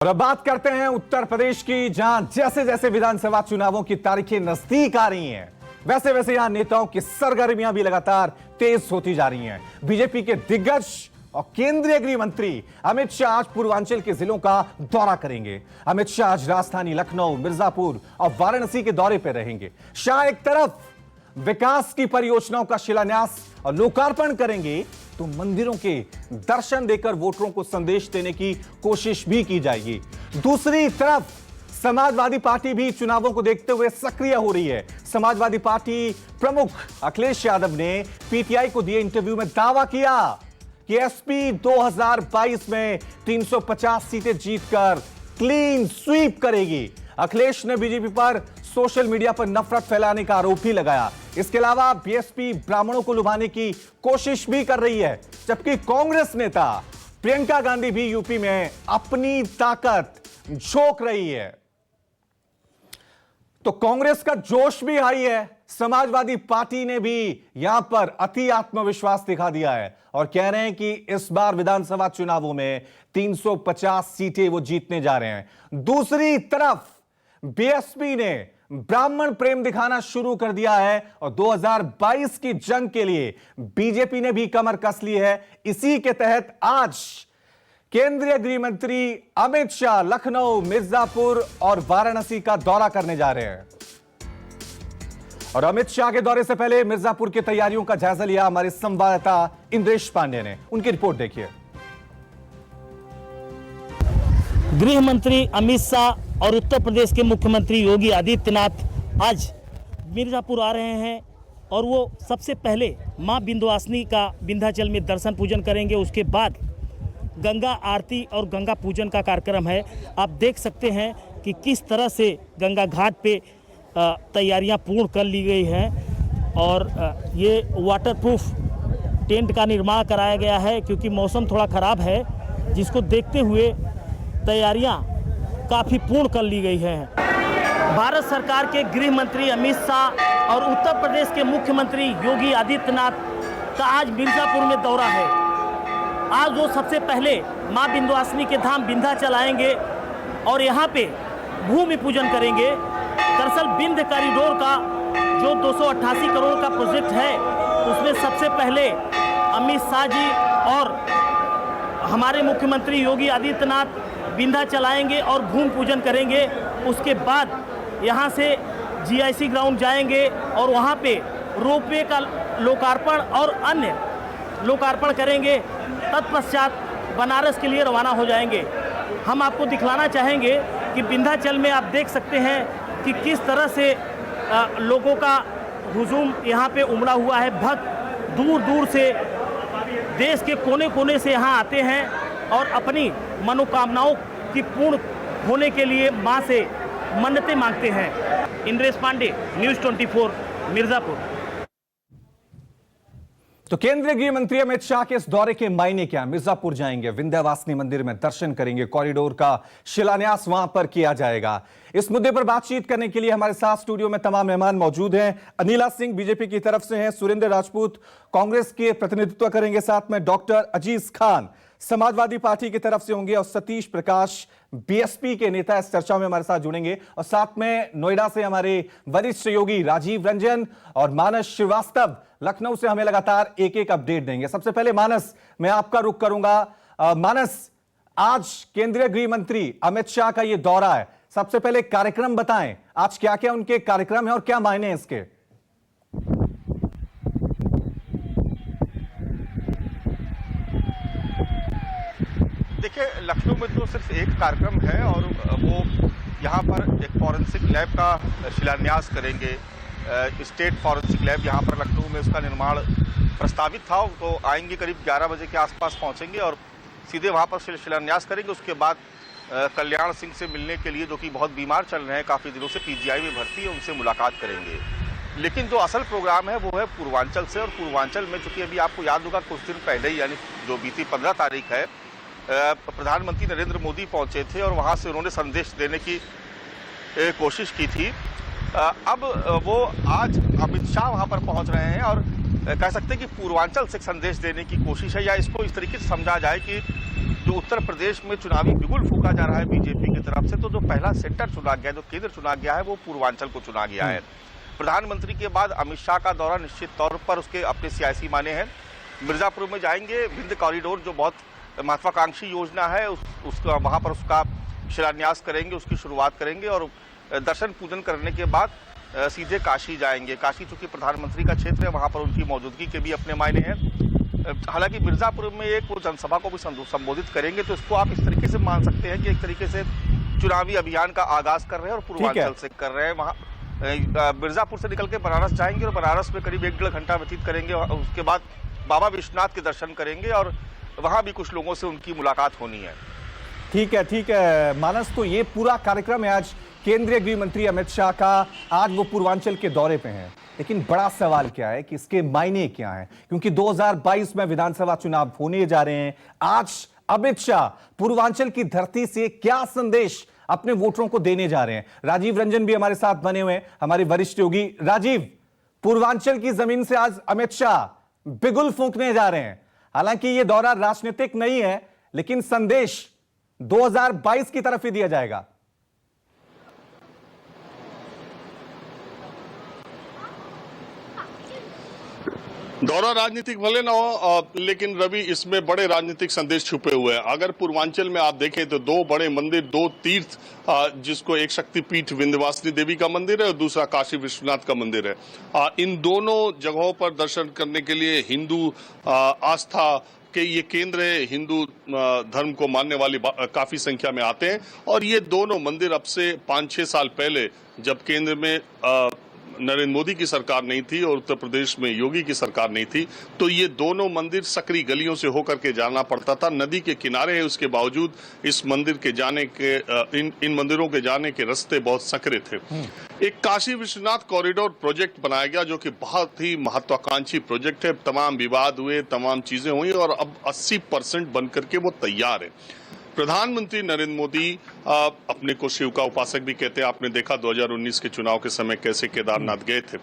अब बात करते हैं उत्तर प्रदेश की, जहां जैसे जैसे विधानसभा चुनावों की तारीखें नजदीक आ रही हैं, वैसे वैसे यहां नेताओं की सरगर्मियां भी लगातार तेज होती जा रही हैं। बीजेपी के दिग्गज और केंद्रीय गृह मंत्री अमित शाह आज पूर्वांचल के जिलों का दौरा करेंगे। अमित शाह आज राजधानी लखनऊ, मिर्जापुर और वाराणसी के दौरे पर रहेंगे। शाह एक तरफ विकास की परियोजनाओं का शिलान्यास और लोकार्पण करेंगे, तो मंदिरों के दर्शन देकर वोटरों को संदेश देने की कोशिश भी की जाएगी। दूसरी तरफ समाजवादी पार्टी भी चुनावों को देखते हुए सक्रिय हो रही है। समाजवादी पार्टी प्रमुख अखिलेश यादव ने पीटीआई को दिए इंटरव्यू में दावा किया कि एसपी 2022 में 350 सीटें जीतकर क्लीन स्वीप करेगी। अखिलेश ने बीजेपी पर सोशल मीडिया पर नफरत फैलाने का आरोप भी लगाया। इसके अलावा बीएसपी ब्राह्मणों को लुभाने की कोशिश भी कर रही है, जबकि कांग्रेस नेता प्रियंका गांधी भी यूपी में अपनी ताकत झोंक रही है। तो कांग्रेस का जोश भी हाई है। समाजवादी पार्टी ने भी यहां पर अति आत्मविश्वास दिखा दिया है और कह रहे हैं कि इस बार विधानसभा चुनावों में 350 सीटें वो जीतने जा रहे हैं। दूसरी तरफ बीएसपी ने ब्राह्मण प्रेम दिखाना शुरू कर दिया है और 2022 की जंग के लिए बीजेपी ने भी कमर कस ली है। इसी के तहत आज केंद्रीय गृह मंत्री अमित शाह लखनऊ, मिर्जापुर और वाराणसी का दौरा करने जा रहे हैं। और अमित शाह के दौरे से पहले मिर्जापुर की तैयारियों का जायजा लिया हमारे संवाददाता इंद्रेश पांडे ने। उनकी रिपोर्ट देखिए। गृह मंत्री अमित शाह और उत्तर प्रदेश के मुख्यमंत्री योगी आदित्यनाथ आज मिर्जापुर आ रहे हैं और वो सबसे पहले मां विंध्यवासिनी का विंध्याचल में दर्शन पूजन करेंगे। उसके बाद गंगा आरती और गंगा पूजन का कार्यक्रम है। आप देख सकते हैं कि किस तरह से गंगा घाट पे तैयारियां पूर्ण कर ली गई हैं और ये वाटरप्रूफ टेंट का निर्माण कराया गया है, क्योंकि मौसम थोड़ा ख़राब है, जिसको देखते हुए तैयारियां काफ़ी पूर्ण कर ली गई हैं। भारत सरकार के गृह मंत्री अमित शाह और उत्तर प्रदेश के मुख्यमंत्री योगी आदित्यनाथ का आज मिर्जापुर में दौरा है। आज वो सबसे पहले मां विंध्यवासिनी के धाम विंध्याचल आएंगे और यहाँ पे भूमि पूजन करेंगे। दरअसल विंध्य कॉरिडोर का जो 288 करोड़ का प्रोजेक्ट है, उसमें सबसे पहले अमित शाह जी और हमारे मुख्यमंत्री योगी आदित्यनाथ विंध्याचल आएंगे और भूमि पूजन करेंगे। उसके बाद यहाँ से जीआईसी ग्राउंड जाएंगे और वहाँ पे रोपवे का लोकार्पण और अन्य लोकार्पण करेंगे। तत्पश्चात बनारस के लिए रवाना हो जाएंगे। हम आपको दिखलाना चाहेंगे कि विंध्याचल में आप देख सकते हैं कि किस तरह से लोगों का हुजूम यहाँ पे उमड़ा हुआ है। भक्त दूर दूर से देश के कोने कोने से यहाँ आते हैं और अपनी मनोकामनाओं की पूर्ण होने के लिए मां से मन्नतें मांगते हैं। इंद्रेश पांडे, न्यूज़ 24, मिर्जापुर। तो केंद्रीय गृह मंत्री अमित शाह के इस दौरे के मायने क्या? मिर्जापुर जाएंगे, विंध्यवासिनी मंदिर में दर्शन करेंगे, कॉरिडोर का शिलान्यास वहां पर किया जाएगा। इस मुद्दे पर बातचीत करने के लिए हमारे साथ स्टूडियो में तमाम मेहमान मौजूद हैं। अनिला सिंह बीजेपी की तरफ से हैं, सुरेंद्र राजपूत कांग्रेस के प्रतिनिधित्व करेंगे, साथ में डॉक्टर अजीज खान समाजवादी पार्टी की तरफ से होंगे और सतीश प्रकाश बीएसपी के नेता इस चर्चा में हमारे साथ जुड़ेंगे। और साथ में नोएडा से हमारे वरिष्ठ सहयोगी राजीव रंजन और मानस श्रीवास्तव लखनऊ से हमें लगातार एक एक अपडेट देंगे। सबसे पहले मानस, मैं आपका रुख करूंगा। मानस, आज केंद्रीय गृह मंत्री अमित शाह का यह दौरा है, सबसे पहले कार्यक्रम बताएं, आज क्या क्या उनके कार्यक्रम है और क्या मायने हैं इसके? देखिए, लखनऊ में तो सिर्फ एक कार्यक्रम है और वो यहाँ पर एक फॉरेंसिक लैब का शिलान्यास करेंगे। स्टेट फॉरेंसिक लैब यहाँ पर लखनऊ में उसका निर्माण प्रस्तावित था, तो आएंगे करीब 11 बजे के आसपास पहुँचेंगे और सीधे वहाँ पर शिलान्यास करेंगे। उसके बाद कल्याण सिंह से मिलने के लिए, जो कि बहुत बीमार चल रहे हैं, काफ़ी दिनों से पीजीआई में भर्ती है, उनसे मुलाकात करेंगे। लेकिन जो असल प्रोग्राम है वो है पूर्वांचल से, और पूर्वांचल में चूँकि अभी आपको याद होगा कुछ दिन पहले ही, यानी जो बीती 15 तारीख है, प्रधानमंत्री नरेंद्र मोदी पहुंचे थे और वहां से उन्होंने संदेश देने की कोशिश की थी। अब वो आज अमित शाह वहां पर पहुंच रहे हैं और कह सकते हैं कि पूर्वांचल से संदेश देने की कोशिश है, या इसको इस तरीके से समझा जाए कि जो उत्तर प्रदेश में चुनावी बिगुल फूका जा रहा है बीजेपी की तरफ से, तो जो पहला सेंटर चुना गया, जो केंद्र चुना गया है, वो पूर्वांचल को चुना गया है। प्रधानमंत्री के बाद अमित शाह का दौरा निश्चित तौर पर उसके अपने सियासी माने हैं। मिर्जापुर में जाएंगे, विंध्य कॉरिडोर जो बहुत महत्वाकांक्षी योजना है उसका वहां पर उसका शिलान्यास करेंगे, उसकी शुरुआत करेंगे और दर्शन पूजन करने के बाद सीधे काशी जाएंगे। काशी चूंकि प्रधानमंत्री का क्षेत्र है, वहां पर उनकी मौजूदगी के भी अपने मायने हैं। हालांकि मिर्जापुर में एक वो जनसभा को भी संबोधित करेंगे, तो इसको आप इस तरीके से मान सकते हैं कि एक तरीके से चुनावी अभियान का आगाज कर रहे हैं और पूर्वांचल से कर रहे हैं। वहां मिर्जापुर से निकल के बनारस जाएंगे और बनारस में करीब 1-1.5 घंटा व्यतीत करेंगे। उसके बाद बाबा विश्वनाथ के दर्शन करेंगे और वहां भी कुछ लोगों से उनकी मुलाकात होनी है। ठीक है मानस, तो ये पूरा कार्यक्रम है आज केंद्रीय गृह मंत्री अमित शाह का। आज वो पूर्वांचल के दौरे पे हैं, लेकिन बड़ा सवाल क्या है कि इसके मायने क्या हैं, क्योंकि 2022 में विधानसभा चुनाव होने जा रहे हैं। आज अमित शाह पूर्वांचल की धरती से क्या संदेश अपने वोटरों को देने जा रहे हैं? राजीव रंजन भी हमारे साथ बने हुए हैं, हमारे वरिष्ठ योगी। राजीव, पूर्वांचल की जमीन से आज अमित शाह बिगुल फूंकने जा रहे हैं। हालांकि यह दौरा राजनीतिक नहीं है, लेकिन संदेश 2022 की तरफ ही दिया जाएगा। दौरा राजनीतिक भले ना हो, लेकिन रवि इसमें बड़े राजनीतिक संदेश छुपे हुए हैं। अगर पूर्वांचल में आप देखें तो 2 बड़े मंदिर, 2 तीर्थ, जिसको एक शक्तिपीठ विंध्यवासिनी देवी का मंदिर है और दूसरा काशी विश्वनाथ का मंदिर है। इन दोनों जगहों पर दर्शन करने के लिए हिंदू आस्था के ये केंद्र है, हिंदू धर्म को मानने वाले काफी संख्या में आते हैं। और ये दोनों मंदिर अब से 5-6 साल पहले, जब केंद्र में नरेंद्र मोदी की सरकार नहीं थी और उत्तर प्रदेश में योगी की सरकार नहीं थी, तो ये दोनों मंदिर सकरी गलियों से होकर के जाना पड़ता था। नदी के किनारे है, उसके बावजूद इस मंदिर के जाने के इन मंदिरों के जाने के रास्ते बहुत सकरे थे। एक काशी विश्वनाथ कॉरिडोर प्रोजेक्ट बनाया गया, जो कि बहुत ही महत्वाकांक्षी प्रोजेक्ट है। तमाम विवाद हुए, तमाम चीजें हुई और अब 80% बनकर के वो तैयार है। प्रधानमंत्री नरेंद्र मोदी अपने को शिव का उपासक भी कहते हैं। आपने देखा 2019 के चुनाव के समय कैसे केदारनाथ गए थे।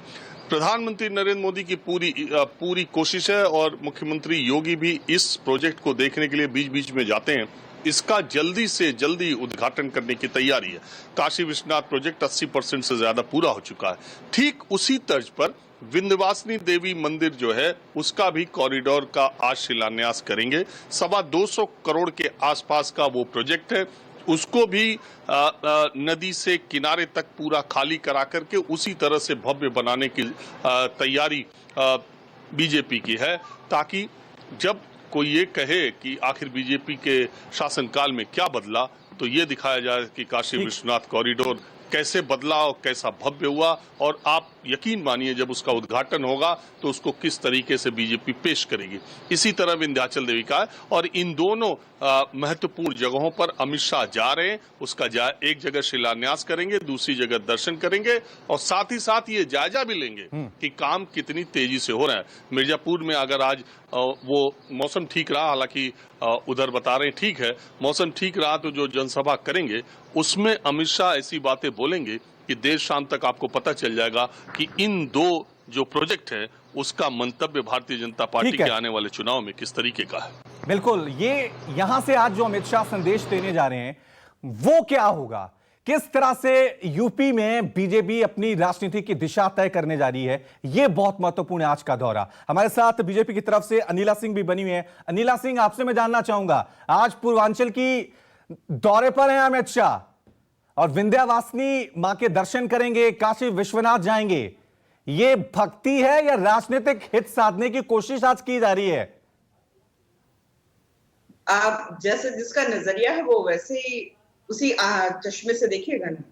प्रधानमंत्री नरेंद्र मोदी की पूरी कोशिश है और मुख्यमंत्री योगी भी इस प्रोजेक्ट को देखने के लिए बीच बीच में जाते हैं। इसका जल्दी से जल्दी उद्घाटन करने की तैयारी है। काशी विश्वनाथ प्रोजेक्ट 80% से ज्यादा पूरा हो चुका है। ठीक उसी तर्ज पर विंध्यवासिनी देवी मंदिर जो है, उसका भी कॉरिडोर का आज शिलान्यास करेंगे। 225 करोड़ के आसपास का वो प्रोजेक्ट है। उसको भी नदी से किनारे तक पूरा खाली करा करके उसी तरह से भव्य बनाने की तैयारी बीजेपी की है, ताकि जब कोई ये कहे कि आखिर बीजेपी के शासनकाल में क्या बदला, तो ये दिखाया जाए कि काशी विश्वनाथ कॉरिडोर कैसे बदला और कैसा भव्य हुआ। और आप यकीन मानिए, जब उसका उद्घाटन होगा तो उसको किस तरीके से बीजेपी पेश करेगी। इसी तरह विंध्याचल देवी का है। और इन दोनों महत्वपूर्ण जगहों पर अमित शाह जा रहे हैं। उसका एक जगह शिलान्यास करेंगे, दूसरी जगह दर्शन करेंगे और साथ ही साथ ये जायजा भी लेंगे कि काम कितनी तेजी से हो रहा है। मिर्जापुर में अगर आज वो मौसम ठीक रहा, हालांकि उधर बता रहे हैं ठीक है, मौसम ठीक रहा, तो जो जनसभा करेंगे उसमें अमित शाह ऐसी बातें बोलेंगे कि देर शाम तक आपको पता चल जाएगा कि इन 2 जो प्रोजेक्ट है उसका मंतव्य भारतीय जनता पार्टी के आने वाले चुनाव में किस तरीके का है। बिल्कुल, ये यहां से आज जो अमित शाह संदेश देने जा रहे हैं वो क्या होगा, किस तरह से यूपी में बीजेपी अपनी राजनीति की दिशा तय करने जा रही है, यह बहुत महत्वपूर्ण है आज का दौरा। हमारे साथ बीजेपी की तरफ से अनिला सिंह भी बनी हुई है। अनिला सिंह, आपसे मैं जानना चाहूंगा, आज पूर्वांचल की दौरे पर हैं अमित शाह और विंध्यवासिनी मां के दर्शन करेंगे, काशी विश्वनाथ जाएंगे। ये भक्ति है या राजनीतिक हित साधने की कोशिश आज की जा रही है? आप जैसे जिसका नजरिया है वो वैसे ही उसी चश्मे से देखिएगा ना।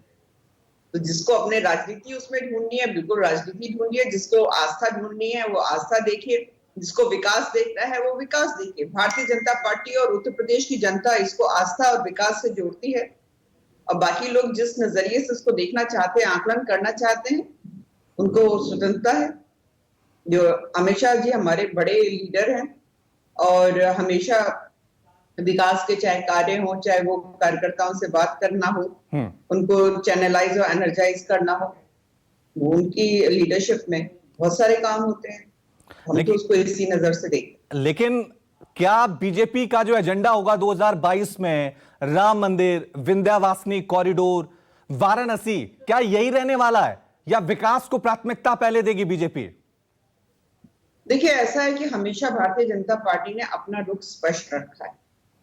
तो जिसको अपने राजनीति उसमें ढूंढनी है, बिल्कुल राजनीति ढूंढिए। जिसको आस्था ढूंढनी है वो आस्था देखिए, जिसको विकास देखना है वो विकास देखिए। भारतीय जनता पार्टी और उत्तर प्रदेश की जनता इसको आस्था और विकास से जोड़ती है। और बाकी लोग जिस नजरिए से उसको देखना चाहते हैं, आकलन करना चाहते हैं, उनको स्वतंत्रता है। जो अमित शाह जी हमारे बड़े लीडर हैं और हमेशा विकास के चाहे कार्य हो, चाहे वो कार्यकर्ताओं से बात करना हो, उनको चैनलाइज और एनर्जाइज करना हो, उनकी लीडरशिप में बहुत सारे काम होते हैं। हम तो उसको इसी नजर से देखते हैं। लेकिन क्या बीजेपी का जो एजेंडा होगा 2022 में, राम मंदिर, विंध्यावासिनी कॉरिडोर, वाराणसी, क्या यही रहने वाला है या विकास को प्राथमिकता पहले देगी बीजेपी? देखिए, ऐसा है कि हमेशा भारतीय जनता पार्टी ने अपना रुख स्पष्ट रखा है।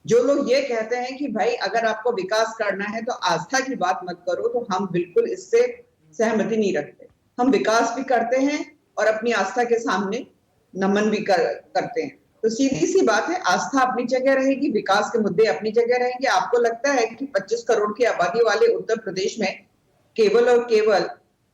जो लोग ये कहते हैं कि भाई अगर आपको विकास करना है तो आस्था की बात मत करो, तो हम बिल्कुल इससे सहमति नहीं रखते। हम विकास भी करते हैं और अपनी आस्था के सामने नमन भी करते हैं। तो सीधी सी बात है, आस्था अपनी जगह रहेगी, विकास के मुद्दे अपनी जगह रहेंगे। आपको लगता है कि 25 करोड़ की आबादी वाले उत्तर प्रदेश में केवल और केवल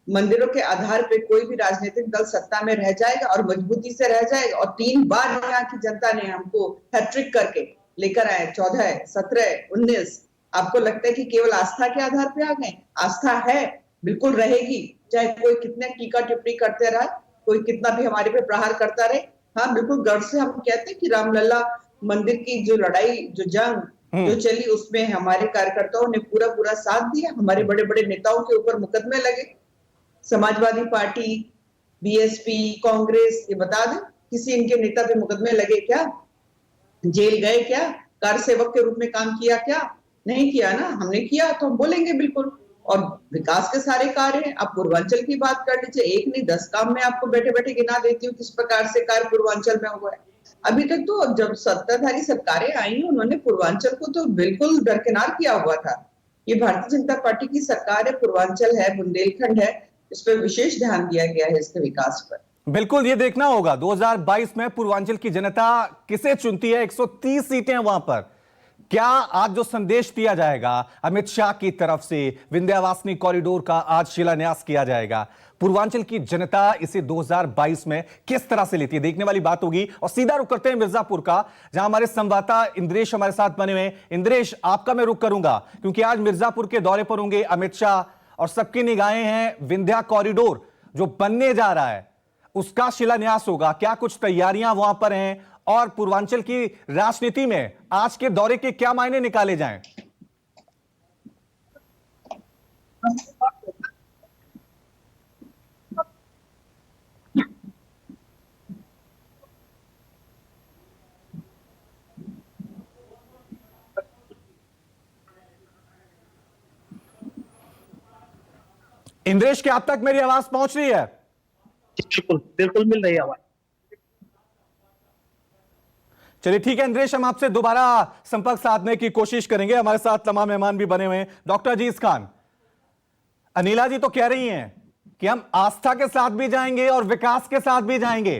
मंदिरों के आधार पर कोई भी राजनीतिक दल सत्ता में रह जाएगा और मजबूती से रह जाएगा? और 3 बार यहाँ की जनता ने हमको हैट्रिक करके लेकर आए, 14, 17, 19। आपको लगता है कि केवल आस्था के आधार पे आ गए? आस्था है, बिल्कुल रहेगी, चाहे कोई कितने टीका टिप्पणी करते रहे, कोई कितना भी हमारे पे प्रहार करता रहे। हाँ, बिल्कुल गर्व से हम कहते हैं कि रामलला मंदिर की जो लड़ाई, जो जंग जो चली, उसमें हमारे कार्यकर्ताओं ने पूरा साथ दिया। हमारे बड़े बड़े नेताओं के ऊपर मुकदमे लगे, समाजवादी पार्टी, बीएसपी, कांग्रेस, ये बता दें किसी इनके नेता पे मुकदमे लगे क्या? जेल गए क्या? कार सेवक के रूप में काम किया क्या? नहीं किया ना। हमने किया तो हम बोलेंगे बिल्कुल। और विकास के सारे कार्य हैं। आप पूर्वांचल की बात कर लीजिए, एक नहीं 10 काम मैं आपको बैठे बैठे गिना देती हूँ किस प्रकार से कार्य पूर्वांचल में हुआ है। अभी तक तो जब सत्ताधारी सरकारें आई, उन्होंने पूर्वांचल को तो बिल्कुल दरकिनार किया हुआ था। ये भारतीय जनता पार्टी की सरकार है, पूर्वांचल है, बुंदेलखंड है, इस पर विशेष ध्यान दिया गया है, इसके विकास पर। बिल्कुल, ये देखना होगा 2022 में पूर्वांचल की जनता किसे चुनती है। 130 सीटें हैं वहां पर। क्या आज जो संदेश दिया जाएगा अमित शाह की तरफ से, विंध्यावासिनी कॉरिडोर का आज शिलान्यास किया जाएगा, पूर्वांचल की जनता इसे 2022 में किस तरह से लेती है, देखने वाली बात होगी। और सीधा रुख करते हैं मिर्जापुर का, जहां हमारे संवाददाता इंद्रेश हमारे साथ बने हुए। इंद्रेश, आपका मैं रुख करूंगा क्योंकि आज मिर्जापुर के दौरे पर होंगे अमित शाह और सबकी निगाहें हैं विंध्या कॉरिडोर जो बनने जा रहा है, उसका शिलान्यास होगा। क्या कुछ तैयारियां वहां पर हैं और पूर्वांचल की राजनीति में आज के दौरे के क्या मायने निकाले जाएं? इंद्रेश, क्या अब तक मेरी आवाज पहुंच रही है? बिल्कुल बिल्कुल मिल रही है आवाज। चलिए ठीक है इंद्रेश, हम आपसे दोबारा संपर्क साधने की कोशिश करेंगे। हमारे साथ तमाम मेहमान भी बने हुए हैं। डॉक्टर अजीज खान, अनिला जी तो कह रही हैं कि हम आस्था के साथ भी जाएंगे और विकास के साथ भी जाएंगे।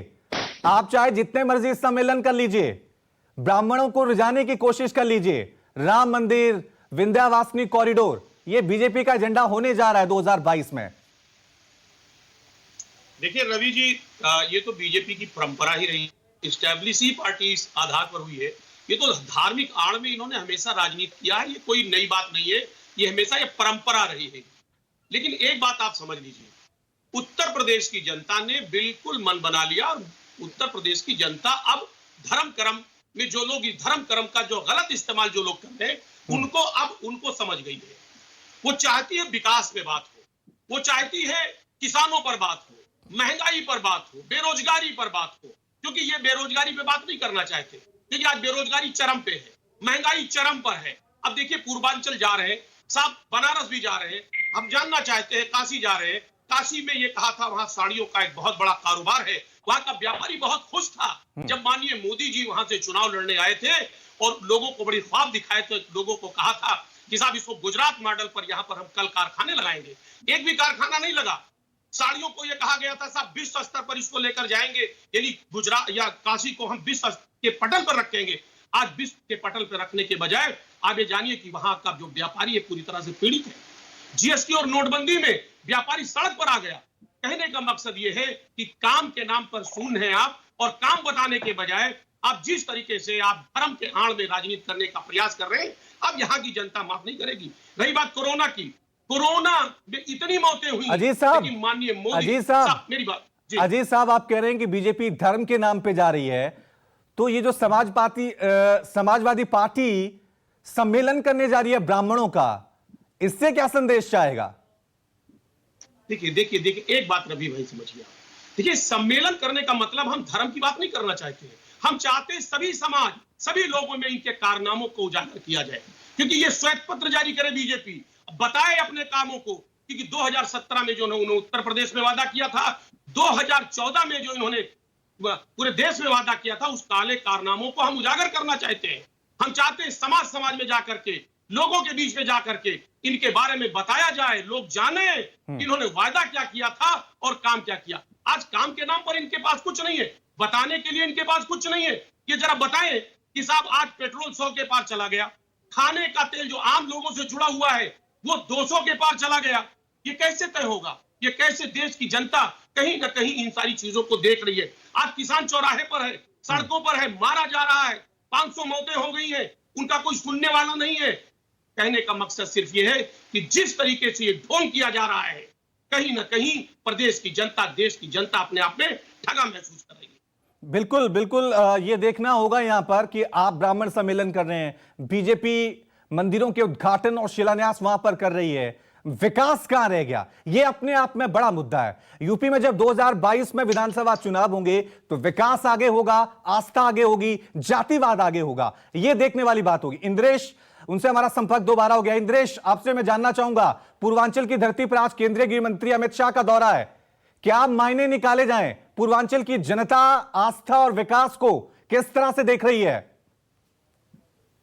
आप चाहे जितने मर्जी सम्मेलन कर लीजिए, ब्राह्मणों को रिझाने की कोशिश कर लीजिए, राम मंदिर, विंध्यावासिनी कॉरिडोर, यह बीजेपी का एजेंडा होने जा रहा है 2022 में। देखिए रवि जी, ये तो बीजेपी की परंपरा ही रही, इस्टेब्लिश ही पार्टी इस आधार पर हुई है। ये तो धार्मिक आड़ में इन्होंने हमेशा राजनीति किया है, ये कोई नई बात नहीं है, ये हमेशा ये परंपरा रही है। लेकिन एक बात आप समझ लीजिए, उत्तर प्रदेश की जनता ने बिल्कुल मन बना लिया और उत्तर प्रदेश की जनता अब धर्म कर्म में जो लोग इस धर्म कर्म का जो गलत इस्तेमाल जो लोग कर रहे हैं, उनको अब उनको समझ गई है। वो चाहती है विकास पे बात हो, वो चाहती है किसानों पर बात हो, महंगाई पर बात हो, बेरोजगारी पर बात हो, क्योंकि ये बेरोजगारी पे बात नहीं करना चाहते। देखिए आज बेरोजगारी चरम पे है, महंगाई चरम पर है। अब देखिए पूर्वांचल जा रहे हैं साहब, बनारस भी जा रहे हैं, हम जानना चाहते हैं काशी जा रहे हैं। काशी में ये कहा था वहां साड़ियों का एक बहुत बड़ा कारोबार है, वहां का व्यापारी बहुत खुश था जब माननीय मोदी जी वहां से चुनाव लड़ने आए थे और लोगों को बड़ी ख्वाब दिखाए थे। लोगों को कहा था कि साहब इसको गुजरात मॉडल पर यहाँ पर हम कल कारखाने लगाएंगे। एक भी कारखाना नहीं लगा। साड़ियों को यह कहा गया था साहब विश्व स्तर पर इसको लेकर जाएंगे, यानी गुजरात या काशी को हम विश्व के पटल पर रखेंगे। आज विश्व के पटल पर रखने के बजाय आप ये जानिए कि वहां का जो व्यापारी है पूरी तरह से पीड़ित है। जीएसटी और नोटबंदी में व्यापारी सड़क पर आ गया। कहने का मकसद ये है कि काम के नाम पर शून्य है आप, और काम बताने के बजाय आप जिस तरीके से आप धर्म के आड़ में राजनीति करने का प्रयास कर रहे हैं, अब यहाँ की जनता माफ नहीं करेगी। रही बात कोरोना की, कोरोना में इतनी मौतें हुई, अजीज साहब, माननीय मोदी, अजीज साहब, मेरी बात, अजीज साहब, आप कह रहे हैं कि बीजेपी धर्म के नाम पे जा रही है, तो ये जो समाजवादी पार्टी सम्मेलन करने जा रही है ब्राह्मणों का, इससे क्या संदेश चाहेगा? देखिए एक बात रवि भाई समझिए, देखिए सम्मेलन करने का मतलब हम धर्म की बात नहीं करना चाहते हैं, हम चाहते हैं सभी समाज, सभी लोगों में इनके कारनामों को उजागर किया जाए, क्योंकि ये श्वेत पत्र जारी करे बीजेपी, बताए अपने कामों को, क्योंकि 2017 में जो उन्होंने उत्तर प्रदेश में वादा किया था, 2014 में जो इन्होंने पूरे देश में वादा किया था, उस काले कारनामों को हम उजागर करना चाहते हैं। हम चाहते हैं समाज में जाकर के, लोगों के बीच में जाकर के इनके बारे में बताया जाए, लोग जाने इन्होंने वादा क्या किया था और काम क्या किया। आज काम के नाम पर इनके पास कुछ नहीं है, बताने के लिए इनके पास कुछ नहीं है। ये जरा बताएं कि साहब आज पेट्रोल 100 के पार चला गया, खाने का तेल जो आम लोगों से जुड़ा हुआ है वो 200 के पार चला गया। ये कैसे तय होगा? ये कैसे देश की जनता कहीं ना कहीं इन सारी चीजों को देख रही है? आज किसान चौराहे पर है, सड़कों पर है, मारा जा रहा है, 500 मौतें हो गई हैं, उनका कोई सुनने वाला नहीं है। कहने का मकसद सिर्फ ये है कि जिस तरीके से ये ढोंग किया जा रहा है, कहीं ना कहीं प्रदेश की जनता, देश की जनता अपने आप में ठगा महसूस कर रही है। बिल्कुल बिल्कुल, ये देखना होगा यहां पर कि आप ब्राह्मण सम्मेलन कर रहे हैं, बीजेपी मंदिरों के उद्घाटन और शिलान्यास वहां पर कर रही है, विकास कहां रह गया? ये अपने आप में बड़ा मुद्दा है। यूपी में जब 2022 में विधानसभा चुनाव होंगे तो विकास आगे होगा, आस्था आगे होगी, जातिवाद आगे होगा, ये देखने वाली बात होगी। इंद्रेश, उनसे हमारा संपर्क दोबारा हो गया। इंद्रेश, आपसे मैं जानना चाहूंगा, पूर्वांचल की धरती पर आज केंद्रीय गृह मंत्री अमित शाह का दौरा है, क्या मायने निकाले जाएं? पूर्वांचल की जनता आस्था और विकास को किस तरह से देख रही है?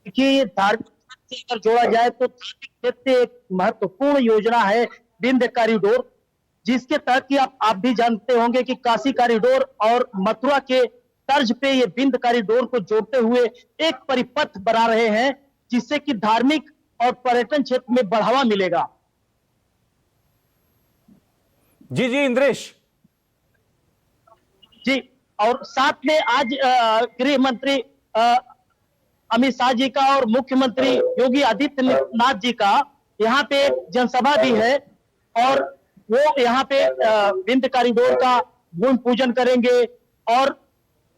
देखिए, धार्मिक से अगर जोड़ा जाए तो धार्मिक क्षेत्र एक महत्वपूर्ण योजना है विंध्य कॉरिडोर, जिसके तहत कि आप भी जानते होंगे कि काशी कॉरिडोर और मथुरा के तर्ज पे ये विंध्य कॉरिडोर को जोड़ते हुए एक परिपथ बना रहे हैं, जिससे कि धार्मिक और पर्यटन क्षेत्र में बढ़ावा मिलेगा। जी जी इंद्रेश जी, और साथ में आज गृह मंत्री अमित शाह जी का और मुख्यमंत्री योगी आदित्यनाथ जी का यहाँ पे जनसभा भी है, और वो यहाँ पे विंध्य कॉरिडोर का भूमि पूजन करेंगे और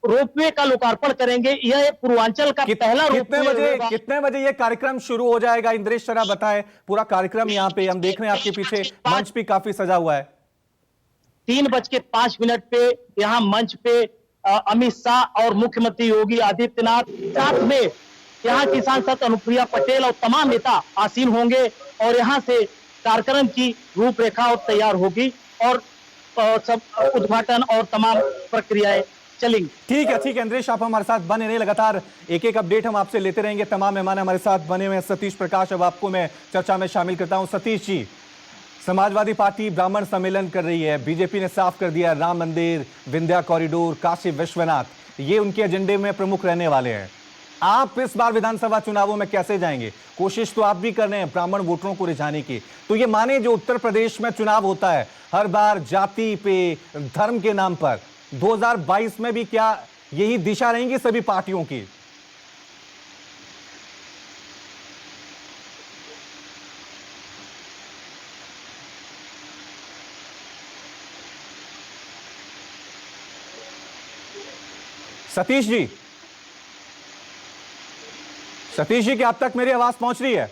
रोपवे का लोकार्पण करेंगे। यह पूर्वांचल का पहला रोपवे। कितने बजे ये कार्यक्रम शुरू हो जाएगा? इंद्रेश जरा बताएं पूरा कार्यक्रम। यहाँ पे हम देख रहे हैं आपके पीछे मंच भी काफी सजा हुआ है। 3:05 पे यहाँ मंच पे अमित शाह और मुख्यमंत्री योगी आदित्यनाथ, साथ में यहाँ की सांसद अनुप्रिया पटेल और तमाम नेता आसीन होंगे, और यहाँ से कार्यक्रम की रूपरेखा और तैयार होगी और सब उद्घाटन और तमाम प्रक्रियाएं चलेंगी। ठीक है इंद्रेश, आप हमारे साथ बने रहे, लगातार एक एक अपडेट हम आपसे लेते रहेंगे। तमाम मेहमान हमारे साथ बने हुए हैं। सतीश प्रकाश, अब आपको मैं चर्चा में शामिल करता हूं। सतीश जी, समाजवादी पार्टी ब्राह्मण सम्मेलन कर रही है, बीजेपी ने साफ कर दिया राम मंदिर, विंध्या कॉरिडोर, काशी विश्वनाथ, ये उनके एजेंडे में प्रमुख रहने वाले हैं। आप इस बार विधानसभा चुनावों में कैसे जाएंगे? कोशिश तो आप भी कर रहे हैं ब्राह्मण वोटरों को रिझाने की, तो ये माने जो उत्तर प्रदेश में चुनाव होता है हर बार जाति पे, धर्म के नाम पर, 2022 में भी क्या यही दिशा रहेंगी सभी पार्टियों की? सतीश जी, क्या अब तक मेरी आवाज पहुंच रही है?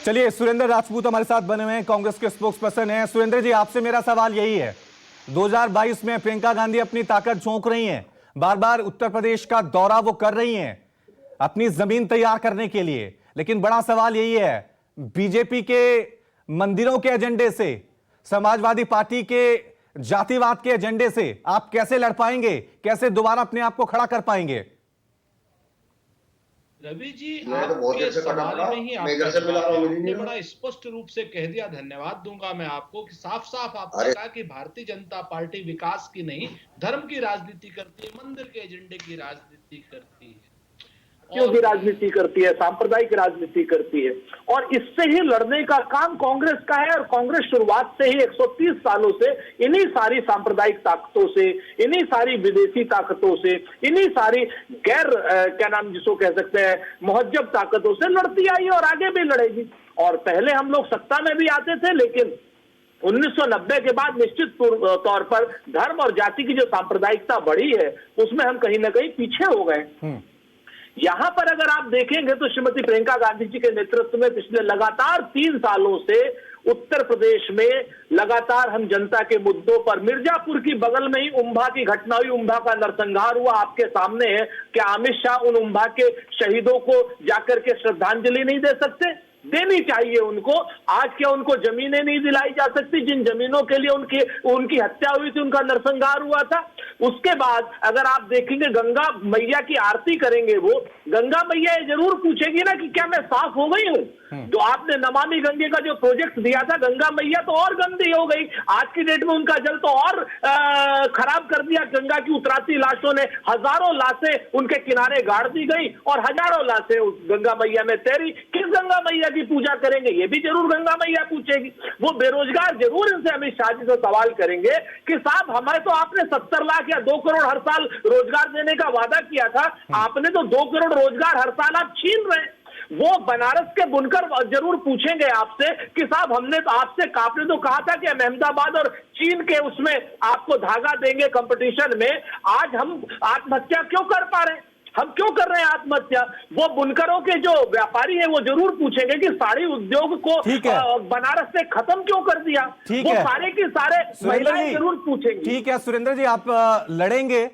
चलिए, सुरेंद्र राजपूत हमारे साथ बने हुए हैं, कांग्रेस के स्पोक्स पर्सन हैं। सुरेंद्र जी, आपसे मेरा सवाल यही है, 2022 में प्रियंका गांधी अपनी ताकत झोंक रही हैं, बार बार उत्तर प्रदेश का दौरा वो कर रही हैं अपनी जमीन तैयार करने के लिए, लेकिन बड़ा सवाल यही है, बीजेपी के मंदिरों के एजेंडे से, समाजवादी पार्टी के जातिवाद के एजेंडे से आप कैसे लड़ पाएंगे? कैसे दोबारा अपने आप को खड़ा कर पाएंगे? रवि जी, आपके सवाल में ही आपने बड़ा स्पष्ट रूप से कह दिया। धन्यवाद दूंगा मैं आपको कि साफ साफ आपने कहा कि भारतीय जनता पार्टी विकास की नहीं, धर्म की राजनीति करती है, मंदिर के एजेंडे की राजनीति करती है, क्यों की राजनीति करती है, सांप्रदायिक राजनीति करती है, और इससे ही लड़ने का काम कांग्रेस का है। और कांग्रेस शुरुआत से ही 130 सालों से इन्हीं सारी सांप्रदायिक ताकतों से, इन्हीं सारी विदेशी ताकतों से, इन्हीं सारी गैर क्या नाम जिसको कह सकते हैं मुहज्जब ताकतों से लड़ती आई और आगे भी लड़ेगी। और पहले हम लोग सत्ता में भी आते थे, लेकिन 1990 के बाद निश्चित तौर पर धर्म और जाति की जो सांप्रदायिकता बढ़ी है उसमें हम कहीं ना कहीं पीछे हो गए। यहां पर अगर आप देखेंगे तो श्रीमती प्रियंका गांधी जी के नेतृत्व में पिछले लगातार 3 सालों से उत्तर प्रदेश में लगातार हम जनता के मुद्दों पर, मिर्जापुर की बगल में ही उम्भा की घटना हुई, उम्भा का नरसंहार हुआ, आपके सामने है कि अमित शाह उन उम्भा के शहीदों को जाकर के श्रद्धांजलि नहीं दे सकते? देनी चाहिए उनको। आज क्या उनको जमीनें नहीं दिलाई जा सकती जिन जमीनों के लिए उनकी हत्या हुई थी, उनका नरसंहार हुआ था? उसके बाद अगर आप देखेंगे गंगा मैया की आरती करेंगे, वो गंगा मैया ये जरूर पूछेगी ना कि क्या मैं साफ हो गई हूं? जो आपने नमामि गंगे का जो प्रोजेक्ट दिया था, गंगा मैया तो और गंदी हो गई। आज की डेट में उनका जल तो और खराब कर दिया। गंगा की उतराती लाशों ने, हजारों लाशें उनके किनारे गाड़ दी गई और हजारों लाशें उस गंगा मैया में तैरी। किस गंगा मैया की पूजा करेंगे? ये भी जरूर गंगा मैया पूछेगी। वो बेरोजगार जरूर इनसे अमित शाह जी से सवाल करेंगे कि साहब हमें तो आपने 70 लाख या 2 करोड़ हर साल रोजगार देने का वादा किया था, आपने तो 2 करोड़ रोजगार हर साल आप छीन रहे हैं। वो बनारस के बुनकर जरूर पूछेंगे आपसे कि साहब हमने तो आपने तो कहा था कि हम अहमदाबाद और चीन के उसमें आपको धागा देंगे कंपटीशन में। आज हम आत्महत्या क्यों कर पा रहे हैं? हम क्यों कर रहे हैं आत्महत्या? वो बुनकरों के जो व्यापारी हैं वो जरूर पूछेंगे कि साड़ी उद्योग को बनारस से खत्म क्यों कर दिया? वो सारे के सारे महिलाएं जरूर पूछेंगी। ठीक है सुरेंद्र जी, आप लड़ेंगे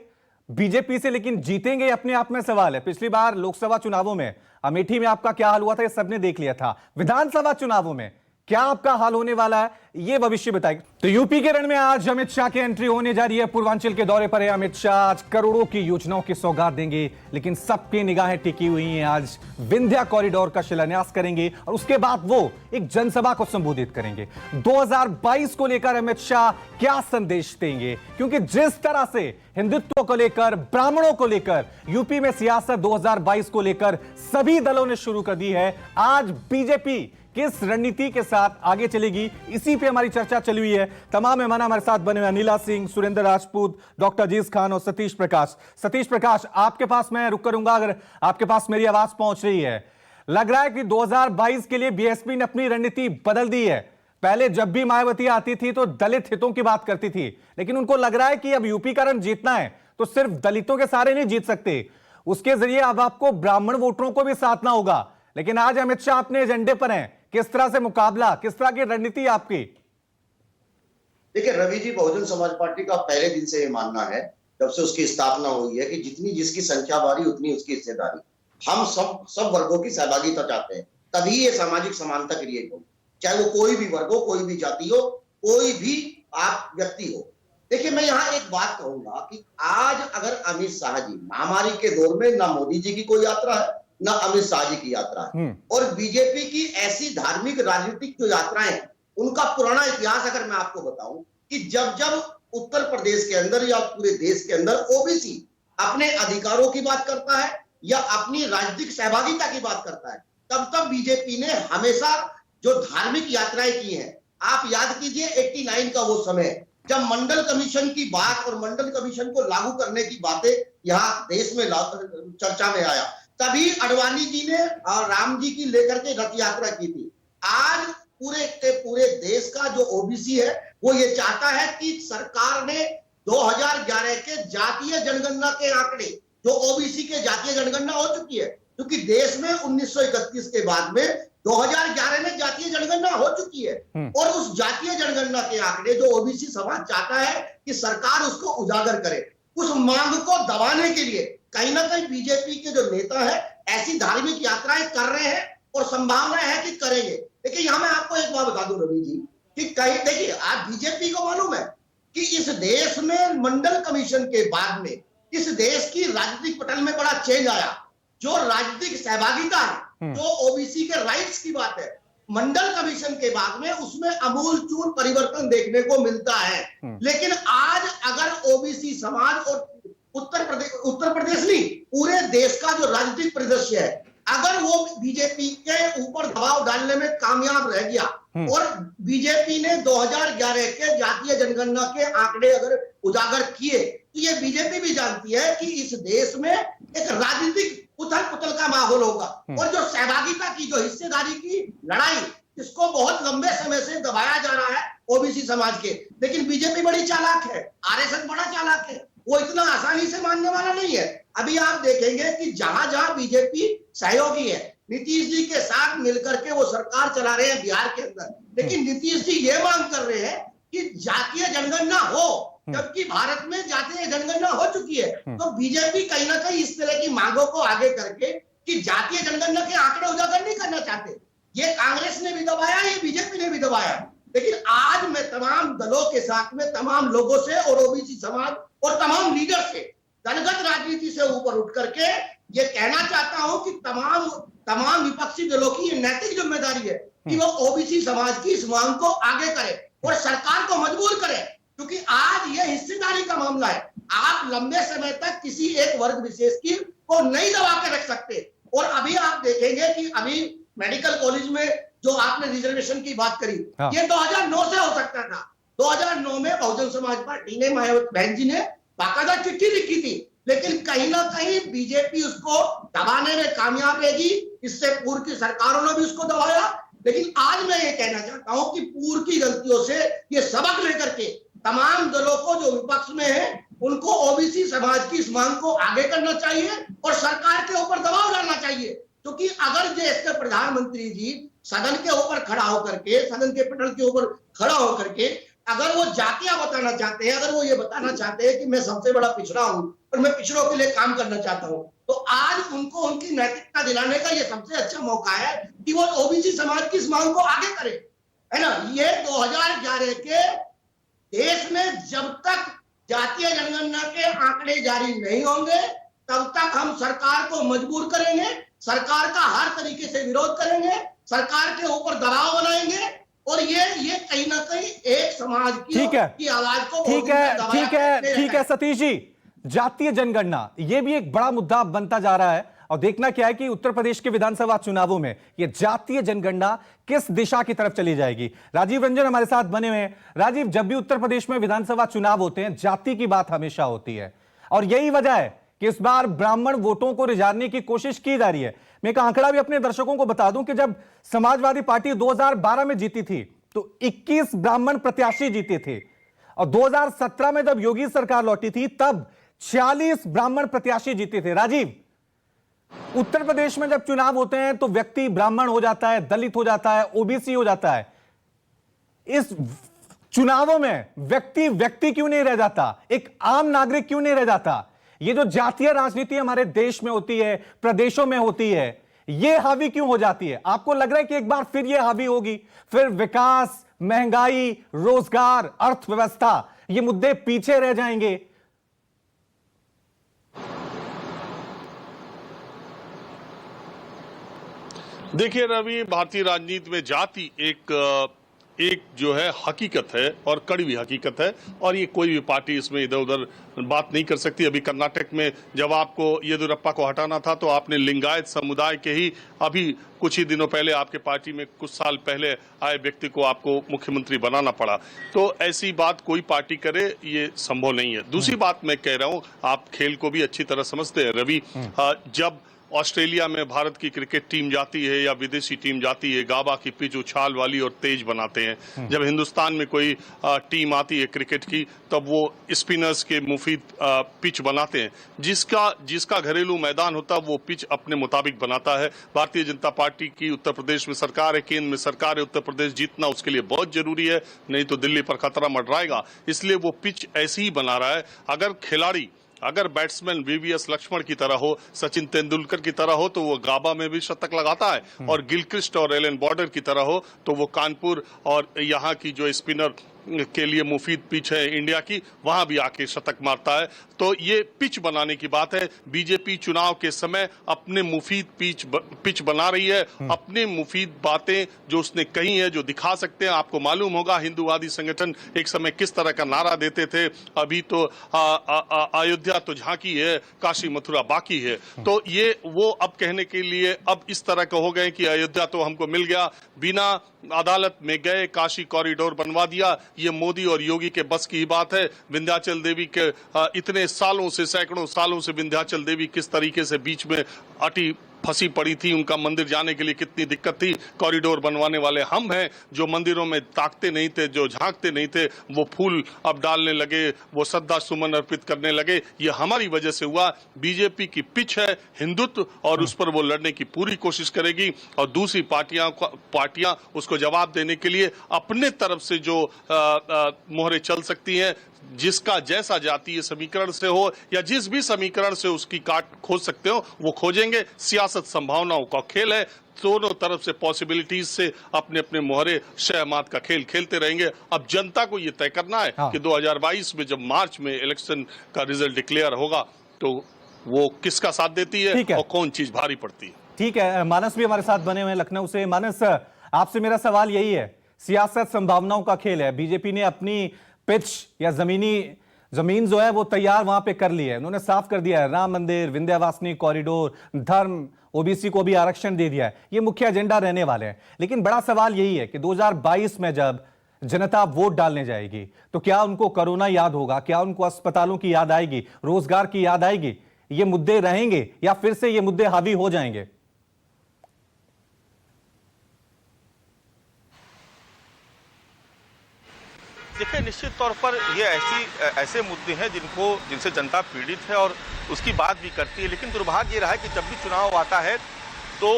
बीजेपी से लेकिन जीतेंगे अपने आप में सवाल है। पिछली बार लोकसभा चुनावों में अमेठी में आपका क्या हाल हुआ था ये सबने देख लिया था। विधानसभा चुनावों में क्या आपका हाल होने वाला है ये भविष्य बताएगा। तो यूपी के रण में आज अमित शाह की एंट्री होने जा रही है। पूर्वांचल के दौरे पर है अमित शाह। आज करोड़ों की योजनाओं की सौगात देंगे, लेकिन सबकी निगाहें टिकी हुई हैं। आज विंध्या कॉरिडोर का शिलान्यास करेंगे और उसके बाद वो एक जनसभा को संबोधित करेंगे। 2022 को लेकर अमित शाह क्या संदेश देंगे? क्योंकि जिस तरह से हिंदुत्व को लेकर, ब्राह्मणों को लेकर यूपी में सियासत 2022 को लेकर सभी दलों ने शुरू कर दी है, आज बीजेपी किस रणनीति के साथ आगे चलेगी, इसी पे हमारी चर्चा चली हुई है। तमाम मेहमान हमारे साथ बने हुए अनिला सिंह, सुरेंद्र राजपूत, डॉक्टर अजीज खान और सतीश प्रकाश। सतीश प्रकाश, आपके पास मैं रुक करूंगा अगर आपके पास मेरी आवाज पहुंच रही है। लग रहा है कि 2022 के लिए बीएसपी ने अपनी रणनीति बदल दी है। पहले जब भी मायावती आती थी तो दलित हितों की बात करती थी, लेकिन उनको लग रहा है कि अब यूपी का रण जीतना है तो सिर्फ दलितों के सहारे नहीं जीत सकते, उसके जरिए अब आपको ब्राह्मण वोटरों को भी साधना होगा। लेकिन आज अमित शाह अपने एजेंडे पर हैं। किस तरह से मुकाबला, किस तरह की रणनीति आपकी? देखिए रवि जी, बहुजन समाज पार्टी का पहले दिन से ये मानना है, जब से उसकी स्थापना हुई है, कि जितनी जिसकी संख्या बारी उतनी उसकी हिस्सेदारी। हम सब वर्गों की सहभागिता चाहते हैं, तभी ये सामाजिक समानता क्रिएट हो, चाहे वो कोई भी वर्ग हो, कोई भी जाति हो, कोई भी आप व्यक्ति हो। देखिए मैं यहाँ एक बात कहूंगा कि आज अगर अमित शाह जी, महामारी के दौर में ना मोदी जी की कोई यात्रा है ना अमित शाह जी की यात्रा है, और बीजेपी की ऐसी धार्मिक राजनीतिक जो यात्राएं, उनका पुराना इतिहास अगर मैं आपको बताऊं कि जब जब उत्तर प्रदेश के अंदर या पूरे देश के अंदर ओबीसी अपने अधिकारों की बात करता है या अपनी राजनीतिक सहभागिता की बात करता है, तब तब बीजेपी ने हमेशा जो धार्मिक यात्राएं की हैं। आप याद कीजिए 89 का वो समय जब मंडल कमीशन की बात और मंडल कमीशन को लागू करने की बातें यहाँ देश में चर्चा में आया, तभी अडवाणी जी ने और राम जी की लेकर के रथ यात्रा की थी। आज पूरे के पूरे देश का जो ओबीसी है वो ये चाहता है कि सरकार ने 2011 के जातीय जनगणना के आंकड़े, जो ओबीसी के जातीय जनगणना हो चुकी है, क्योंकि देश में 1931 के बाद में 2011 में जातीय जनगणना हो चुकी है, और उस जातीय जनगणना के आंकड़े जो ओबीसी समाज चाहता है कि सरकार उसको उजागर करे, उस मांग को दबाने के लिए कहीं ना कहीं बीजेपी के जो नेता है ऐसी धार्मिक यात्राएं कर रहे हैं और संभावना है कि करेंगे। देखिए यहां मैं आपको एक बात बता दूं रवि जी कि कहीं देखिए आज बीजेपी को मालूम है कि इस देश में मंडल कमीशन के बाद में इस देश की राजनीतिक पटल में बड़ा चेंज आया। जो राजनीतिक सहभागिता है, जो ओबीसी के राइट्स की बात है, मंडल कमीशन के बाद में उसमें अमूलचूल परिवर्तन देखने को मिलता है। लेकिन आज अगर ओबीसी समाज और उत्तर प्रदेश नहीं पूरे देश का जो राजनीतिक परिदृश्य है, अगर वो बीजेपी के ऊपर दबाव डालने में कामयाब रह गया और बीजेपी ने 2011 के जातीय जनगणना के आंकड़े अगर उजागर किए, तो ये बीजेपी भी जानती है कि इस देश में एक राजनीतिक उथल पुथल का माहौल होगा, और जो सहभागिता की, जो हिस्सेदारी की लड़ाई, इसको बहुत लंबे समय से दबाया जा रहा है ओबीसी समाज के। लेकिन बीजेपी बड़ी चालाक है, आरएसएस बड़ा चालाक है, वो इतना आसानी से मानने वाला नहीं है। अभी आप देखेंगे कि जहां जहां बीजेपी सहयोगी है, नीतीश जी के साथ मिलकर के वो सरकार चला रहे हैं बिहार के अंदर, लेकिन नीतीश जी ये मांग कर रहे हैं कि जातीय जनगणना हो, जबकि भारत में जातीय जनगणना हो चुकी है। तो बीजेपी कहीं ना कहीं इस तरह की मांगों को आगे करके कि जातीय जनगणना के आंकड़े उजागर नहीं करना चाहते। ये कांग्रेस ने भी दबाया, ये बीजेपी ने भी दबाया, लेकिन आज मैं तमाम दलों के साथ में तमाम लोगों से और ओबीसी समाज और तमाम लीडर से दलगत राजनीति से ऊपर उठ करके ये कहना चाहता हूं कि तमाम विपक्षी दलों की ये नैतिक जिम्मेदारी है कि वो ओबीसी समाज की इस मांग को आगे करे और सरकार को मजबूर करे, क्योंकि आज ये हिस्सेदारी का मामला है। आप लंबे समय तक किसी एक वर्ग विशेष की को नहीं दबा के रख सकते। और अभी आप देखेंगे कि अभी मेडिकल कॉलेज में जो आपने रिजर्वेशन की बात करी, ये 2009 से हो सकता था। 2009 में बहुजन समाज पार्टी ने, मायावती बहन जी ने बाकायदा चिट्ठी लिखी थी, लेकिन कहीं ना कहीं बीजेपी उसको दबाने में कामयाब रहेगी। इससे पूर्व की सरकारों ने भी उसको दबाया, लेकिन आज मैं ये कहना चाहता हूं कि पूर्व की गलतियों से ये सबक लेकर के तमाम दलों को जो विपक्ष में है उनको ओबीसी समाज की इस मांग को आगे करना चाहिए और सरकार के ऊपर दबाव डालना चाहिए। क्योंकि अगर देश के प्रधानमंत्री जी सदन के ऊपर खड़ा होकर के, सदन के पटल के ऊपर खड़ा होकर के अगर वो जातियां बताना चाहते हैं, अगर वो ये बताना चाहते हैं कि मैं सबसे बड़ा पिछड़ा हूं और मैं पिछड़ों के लिए काम करना चाहता हूं, तो आज उनको उनकी नैतिकता दिलाने का ये सबसे अच्छा मौका है कि वो ओबीसी समाज की इस मांग को आगे करे, है ना। ये 2011 के देश में जब तक जातीय जनगणना के आंकड़े जारी नहीं होंगे तब तक हम सरकार को मजबूर करेंगे, सरकार का हर तरीके से विरोध करेंगे, सरकार के ऊपर दबाव बनाएंगे और ये कहीं ना कहीं एक समाज की आवाज को ठीक है सतीश जी, जातीय जनगणना ये भी एक बड़ा मुद्दा बनता जा रहा है और देखना क्या है कि उत्तर प्रदेश के विधानसभा चुनावों में ये जातीय जनगणना किस दिशा की तरफ चली जाएगी। राजीव रंजन हमारे साथ बने हुए हैं। राजीव, जब भी उत्तर प्रदेश में विधानसभा चुनाव होते हैं जाति की बात हमेशा होती है और यही वजह है कि इस बार ब्राह्मण वोटों को रिझाने की कोशिश की जा रही है। मैं एक आंकड़ा भी अपने दर्शकों को बता दूं कि जब समाजवादी पार्टी 2012 में जीती थी तो 21 ब्राह्मण प्रत्याशी जीते थे और 2017 में जब योगी सरकार लौटी थी तब 46 ब्राह्मण प्रत्याशी जीते थे। राजीव, उत्तर प्रदेश में जब चुनाव होते हैं तो व्यक्ति ब्राह्मण हो जाता है, दलित हो जाता है, ओबीसी हो जाता है। इस चुनावों में व्यक्ति क्यों नहीं रह जाता, एक आम नागरिक क्यों नहीं रह जाता? ये जो जातीय राजनीति हमारे देश में होती है, प्रदेशों में होती है, ये हावी क्यों हो जाती है? आपको लग रहा है कि एक बार फिर ये हावी होगी, फिर विकास, महंगाई, रोजगार, अर्थव्यवस्था, ये मुद्दे पीछे रह जाएंगे? देखिए रवि, भारतीय राजनीति में जाति एक जो है हकीकत है और कड़वी हकीकत है और ये कोई भी पार्टी इसमें इधर उधर बात नहीं कर सकती। अभी कर्नाटक में जब आपको येदियुरप्पा को हटाना था तो आपने लिंगायत समुदाय के ही अभी कुछ ही दिनों पहले आपके पार्टी में कुछ साल पहले आए व्यक्ति को आपको मुख्यमंत्री बनाना पड़ा। तो ऐसी बात कोई पार्टी करे ये संभव नहीं है। दूसरी बात मैं कह रहा हूं, आप खेल को भी अच्छी तरह समझते हैं रवि। जब ऑस्ट्रेलिया में भारत की क्रिकेट टीम जाती है या विदेशी टीम जाती है, गाबा की पिच उछाल वाली और तेज बनाते हैं। जब हिंदुस्तान में कोई टीम आती है क्रिकेट की तब वो स्पिनर्स के मुफीद पिच बनाते हैं। जिसका घरेलू मैदान होता है वो पिच अपने मुताबिक बनाता है। भारतीय जनता पार्टी की उत्तर प्रदेश में सरकार है, केंद्र में सरकार है, उत्तर प्रदेश जीतना उसके लिए बहुत जरूरी है, नहीं तो दिल्ली पर खतरा मंडराएगा। इसलिए वो पिच ऐसी ही बना रहा है। अगर बैट्समैन वीवीएस लक्ष्मण की तरह हो, सचिन तेंदुलकर की तरह हो तो वो गाबा में भी शतक लगाता है और गिलक्रिस्ट और एलन बॉर्डर की तरह हो तो वो कानपुर और यहाँ की जो स्पिनर के लिए मुफीद पिच है इंडिया की, वहां भी आके शतक मारता है। तो ये पिच बनाने की बात है। बीजेपी चुनाव के समय अपने मुफीद पिच बना रही है, अपने मुफीद बातें जो उसने कही है, जो दिखा सकते हैं। आपको मालूम होगा हिंदूवादी संगठन एक समय किस तरह का नारा देते थे, अभी तो अयोध्या तो झांकी है, काशी मथुरा बाकी है। तो ये वो अब कहने के लिए अब इस तरह का हो गए कि अयोध्या तो हमको मिल गया, बिना अदालत में गए काशी कॉरिडोर बनवा दिया। ये मोदी और योगी के बस की ही बात है। विंध्याचल देवी के इतने सालों से, सैकड़ों सालों से विंध्याचल देवी किस तरीके से बीच में अटी फंसी पड़ी थी, उनका मंदिर जाने के लिए कितनी दिक्कत थी। कॉरिडोर बनवाने वाले हम हैं, जो मंदिरों में ताकते नहीं थे, जो झांकते नहीं थे, वो फूल अब डालने लगे, वो श्रद्धा सुमन अर्पित करने लगे। ये हमारी वजह से हुआ। बीजेपी की पिच है हिंदुत्व, और उस पर वो लड़ने की पूरी कोशिश करेगी, और दूसरी पार्टियां उसको जवाब देने के लिए अपने तरफ से जो मोहरे चल सकती हैं, जिसका जैसा जातीय समीकरण से हो या जिस भी समीकरण से उसकी काट खोज सकते हो वो खोजेंगे। सियासत संभावनाओं का खेल है, दोनों तरफ से पॉसिबिलिटीज से अपने अपने मोहरे शहमात का खेल खेलते रहेंगे। अब जनता को यह तय करना है कि 2022 में जब मार्च में इलेक्शन का रिजल्ट डिक्लेयर होगा तो वो किसका साथ देती है और कौन चीज भारी पड़ती है। ठीक है, मानस भी हमारे साथ बने हुए हैं लखनऊ से। मानस, आपसे मेरा सवाल यही है, सियासत संभावनाओं का खेल है। बीजेपी ने अपनी पिच या जमीन जो है वो तैयार वहां पे कर ली है। उन्होंने साफ कर दिया है, राम मंदिर, विंध्यावासिनी कॉरिडोर, धर्म, ओबीसी को भी आरक्षण दे दिया है। ये मुख्य एजेंडा रहने वाले हैं। लेकिन बड़ा सवाल यही है कि 2022 में जब जनता वोट डालने जाएगी तो क्या उनको कोरोना याद होगा, क्या उनको अस्पतालों की याद आएगी, रोजगार की याद आएगी? ये मुद्दे रहेंगे या फिर से ये मुद्दे हावी हो जाएंगे? देखिए, निश्चित तौर पर ये ऐसे मुद्दे हैं जिनसे जनता पीड़ित है और उसकी बात भी करती है। लेकिन दुर्भाग्य ये रहा है कि जब भी चुनाव आता है तो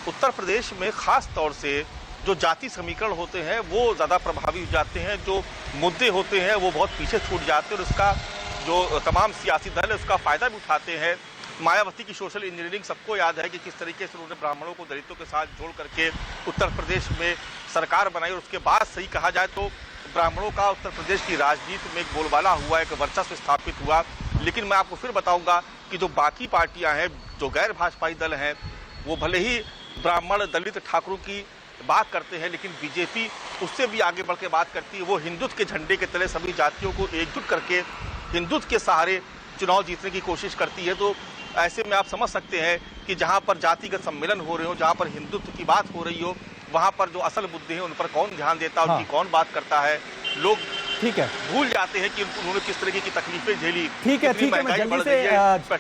उत्तर प्रदेश में खास तौर से जो जाति समीकरण होते हैं वो ज़्यादा प्रभावी हो जाते हैं, जो मुद्दे होते हैं वो बहुत पीछे छूट जाते हैं, और उसका जो तमाम सियासी दल है उसका फ़ायदा भी उठाते हैं। मायावती की सोशल इंजीनियरिंग सबको याद है कि किस तरीके से उन्होंने ब्राह्मणों को दलितों के साथ जोड़ करके उत्तर प्रदेश में सरकार बनाई, और उसके बाद सही कहा जाए तो ब्राह्मणों का उत्तर प्रदेश की राजनीति में एक बोलबाला हुआ, एक वर्चस्व स्थापित हुआ। लेकिन मैं आपको फिर बताऊंगा कि जो बाकी पार्टियां हैं, जो गैर भाजपाई दल हैं, वो भले ही ब्राह्मण, दलित, ठाकुरों की बात करते हैं, लेकिन बीजेपी उससे भी आगे बढ़ के बात करती है। वो हिंदुत्व के झंडे के तले सभी जातियों को एकजुट करके हिंदुत्व के सहारे चुनाव जीतने की कोशिश करती है। तो ऐसे में आप समझ सकते हैं कि जहां पर जातिगत सम्मेलन हो रहे हो, जहां पर हिंदुत्व की बात हो रही हो, वहां पर जो असल मुद्दे हैं उन पर कौन ध्यान देता है, उनकी कौन बात करता है, लोग ठीक है भूल जाते हैं कि उन्होंने किस तरीके की तकलीफें झेली। ठीक है, मैं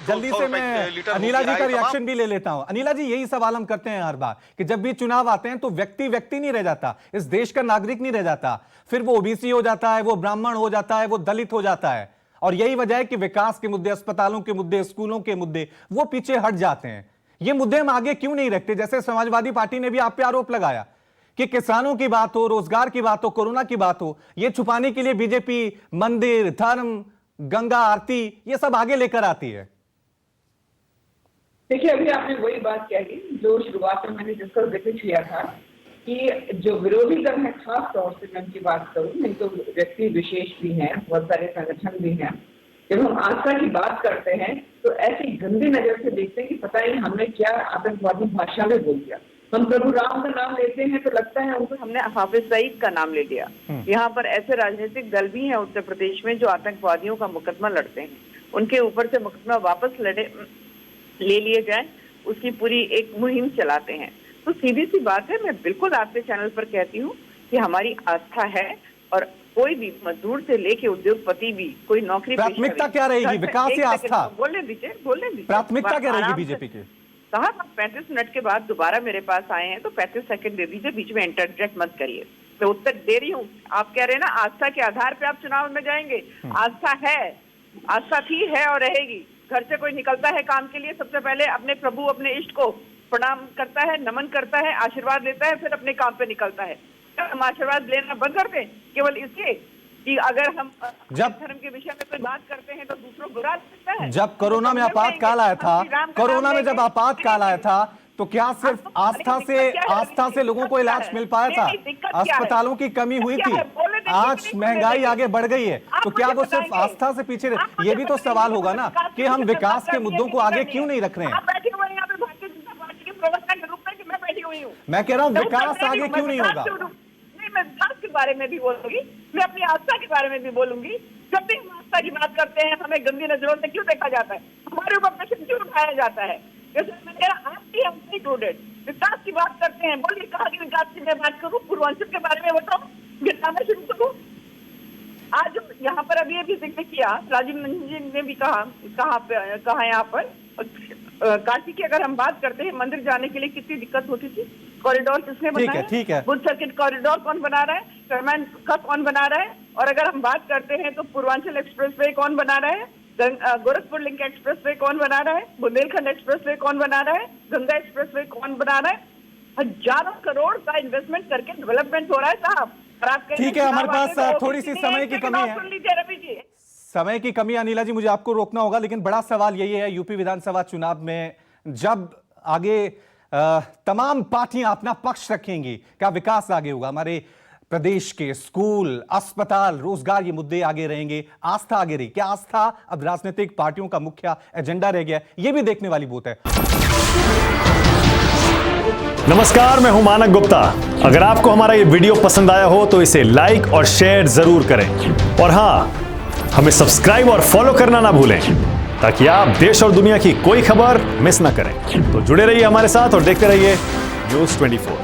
जल्दी से मैं अनिला जी का रिएक्शन भी ले लेता हूं। अनिला जी, यही सवाल हम करते हैं हर बार कि जब भी चुनाव आते हैं तो व्यक्ति नहीं रह जाता, इस देश का नागरिक नहीं रह जाता, फिर वो ओबीसी हो जाता है, वो ब्राह्मण हो जाता है, वो दलित हो जाता है। और यही वजह है कि विकास के मुद्दे, अस्पतालों के मुद्दे, स्कूलों के मुद्दे वो पीछे हट जाते हैं। ये मुद्दे हम आगे क्यों नहीं रखते? जैसे समाजवादी पार्टी ने भी आप पे आरोप लगाया कि किसानों की बात हो, रोजगार की बात हो, कोरोना की बात हो, ये छुपाने के लिए बीजेपी मंदिर, धर्म, गंगा आरती ये सब आगे लेकर आती है। देखिए, अभी आपने वही बात कही जो शुरुआत में मैंने जिसका जिक्र किया था कि जो विरोधी दल है, खास तौर से मैं उनकी बात करूं, नहीं तो व्यक्ति विशेष भी हैं, बहुत सारे संगठन भी हैं, जब हम आस्था की बात करते हैं तो ऐसी गंदी नजर से देखते हैं कि पता नहीं हमने क्या आतंकवादी भाषा में बोल दिया। हम प्रभु राम का नाम लेते हैं तो लगता है उनको हमने हाफिज सईद का नाम ले लिया। यहाँ पर ऐसे राजनीतिक दल भी हैं उत्तर प्रदेश में जो आतंकवादियों का मुकदमा लड़ते हैं, उनके ऊपर से मुकदमा वापस ले लिए जाए, उसकी पूरी एक मुहिम चलाते हैं। तो सीधी सी बात है, मैं बिल्कुल आपके चैनल पर कहती हूँ कि हमारी आस्था है, और कोई भी मजदूर से लेके उद्योगपति भी, कोई नौकरी, प्राथमिकता क्या रहेगी, विकास या आस्था? बोलने दीजिए। प्राथमिकता क्या रहेगी बीजेपी की? साहब, आप 35 मिनट के बाद दोबारा मेरे पास आए हैं तो 35 सेकंड दे दीजिए, बीच में इंटरजेक्ट मत करिए। मैं उत्तर दे रही हूँ। आप कह रहे हैं ना आस्था के आधार पे आप चुनाव में जाएंगे। आस्था है, आस्था थी, है और रहेगी। घर से कोई निकलता है काम के लिए, सबसे पहले अपने प्रभु, अपने इष्ट को प्रणाम करता है, नमन करता है, आशीर्वाद लेता है, फिर अपने काम पे निकलता है। हम आशीर्वाद लेना बंद कर दें केवल इसलिए कि अगर हम जब धर्म के विषय में कोई बात करते हैं तो दूसरों बुरा लगता है। जब कोरोना में आपातकाल आया था, कोरोना में जब आपातकाल आया था तो क्या सिर्फ आस्था से लोगों को इलाज मिल पाया था? अस्पतालों की कमी हुई थी। आज महंगाई आगे बढ़ गई है तो क्या वो सिर्फ आस्था से पीछे? ये भी तो सवाल होगा ना कि हम विकास के मुद्दों को आगे क्यों नहीं रख रहे हैं। मैं कह रहा हूँ विकास आगे क्यों नहीं होगा? मैं विकास के बारे में भी बोलूंगी, मैं अपनी आस्था के बारे में भी बोलूंगी। जब भी हम आस्था की बात करते हैं हमें गंदी नजरों से क्यों देखा जाता है, हमारे ऊपर प्रश्न क्यों उठाया जाता है? जैसे मैंने इंक्लूडेड विकास की बात करते हैं, बोलिए कहा कि विकास की मैं बात करूँ, पूर्वांचल के बारे में बताऊँ, गिरना शुरू करूँ। आज यहाँ पर अभी जिक्र किया, राजीव रंजन ने भी कहा यहाँ पर काशी की अगर हम बात करते हैं, मंदिर जाने के लिए कितनी दिक्कत होती थी, कॉरिडोर किसने बनाया? ठीक है। बुद्ध सर्किट कॉरिडोर कौन बना रहा है? कर्मैन का कौन बना रहा है? और अगर हम बात करते हैं तो पूर्वांचल एक्सप्रेसवे कौन बना रहा है? गोरखपुर लिंक एक्सप्रेसवे कौन बना रहा है? बुंदेलखंड एक्सप्रेसवे कौन बना रहा है? गंगा एक्सप्रेसवे कौन बना रहा है? हजारों करोड़ का इन्वेस्टमेंट करके डेवलपमेंट हो रहा है साहब। ठीक है, हमारे पास थोड़ी सी समय की कमी है। सुन लीजिए रवि जी, समय की कमी, अनिला जी मुझे आपको रोकना होगा, लेकिन बड़ा सवाल यही है यूपी विधानसभा चुनाव में जब आगे तमाम पार्टियां अपना पक्ष रखेंगी, क्या विकास आगे होगा? हमारे प्रदेश के स्कूल, अस्पताल, रोजगार, ये मुद्दे आगे रहेंगे, आस्था आगे रही। क्या आस्था अब राजनीतिक पार्टियों का मुख्य एजेंडा रह गया? ये भी देखने वाली बात है। नमस्कार, मैं हूं मानक गुप्ता। अगर आपको हमारा ये वीडियो पसंद आया हो तो इसे लाइक और शेयर जरूर करें, और हां, हमें सब्सक्राइब और फॉलो करना ना भूलें ताकि आप देश और दुनिया की कोई खबर मिस ना करें। तो जुड़े रहिए हमारे साथ और देखते रहिए न्यूज़ 24।